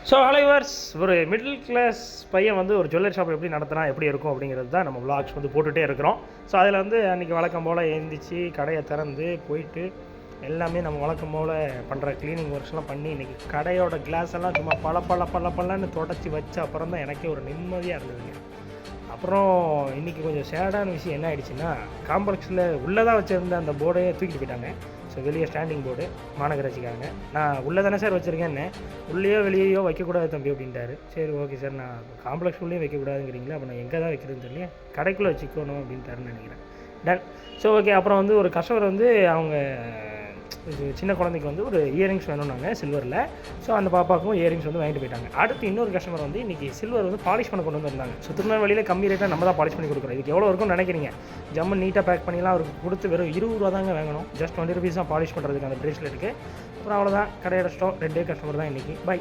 So ஹலைவர்ஸ் ஒரு middle class பையன் வந்து ஒரு ஜுவல்லரி ஷாப் எப்படி நடத்தினா எப்படி இருக்கும் அப்படிங்கிறது தான் நம்ம விளாக்ஸ் வந்து போட்டுகிட்டே இருக்கிறோம். ஸோ அதில் வந்து அன்றைக்கி வழக்கம் போல் எழுந்திரிச்சு கடையை திறந்து போயிட்டு எல்லாமே நம்ம வழக்கம் போல் பண்ணுற க்ளீனிங் ஒர்க்ஸ்லாம் பண்ணி இன்றைக்கி கடையோட கிளாஸ் எல்லாம் சும்மா பல தொடச்சி வச்ச அப்புறம் தான் எனக்கே ஒரு நிம்மதியாக இருந்ததுங்க. அப்புறம் இன்றைக்கி கொஞ்சம் சேடான விஷயம் என்ன ஆகிடுச்சுன்னா, காம்ப்ளெக்ஸில் உள்ளே தான் வச்சுருந்த அந்த போர்டையே தூக்கிட்டு போயிட்டாங்க. ஸோ வெளியே ஸ்டாண்டிங் போர்டு மாநகராட்சிக்காரங்க. நான் உள்ளே தானே சார் வச்சுருக்கேன்னு, உள்ளேயோ வெளியேயோ வைக்கக்கூடாது தம்பி அப்படின்ட்டாரு. சரி ஓகே சார், நான் காம்ப்ளெக்ஸ் உள்ளேயும் வைக்கக்கூடாதுங்கிறீங்களா, அப்போ நான் எங்கே தான் வைக்கிறதுன்னு தெரியல, கடைக்குள்ளே வச்சுக்கணும் அப்படின்ட்டாருன்னு நினைக்கிறேன். டன். So okay. அப்புறம் வந்து ஒரு கஸ்டமர் வந்து அவங்க சின்ன குழந்தைக்கு வந்து ஒரு இயரிங்ஸ் வேணும்னாங்க சில்வரில். ஸோ அந்த பாப்பாவுக்கும் இயரிங்ஸ் வந்து வாங்கிட்டு போயிட்டாங்க. அடுத்து இன்னொரு கஸ்டமர் வந்து இன்றைக்கி சில்வர் வந்து பாலிஷ் பண்ண கொண்டு வந்திருந்தாங்க. ஸோ திருநெல்வேலியில் கம்மி ரேட்டாக நம்ம தான் பாலிஷ் பண்ணி கொடுக்குறோம். இதுக்கு எவ்வளோ இருக்கும்னு நினைக்கிறீங்க? ஜம்மு நீட்டாக பேக் பண்ணிலாம் அவருக்கு கொடுத்து வெறும் 20 ரூபா தாங்க வாங்கணும். ஜஸ்ட் 20 rupees தான் பாலிஷ் பண்ணுறதுக்கு அந்த பிரேஸ்லெட்டுக்கு. அப்புறம் அவ்வளோதான், கடையோட ஸ்டாக் 2 கஸ்டமர் தான் இன்றைக்கி. பை.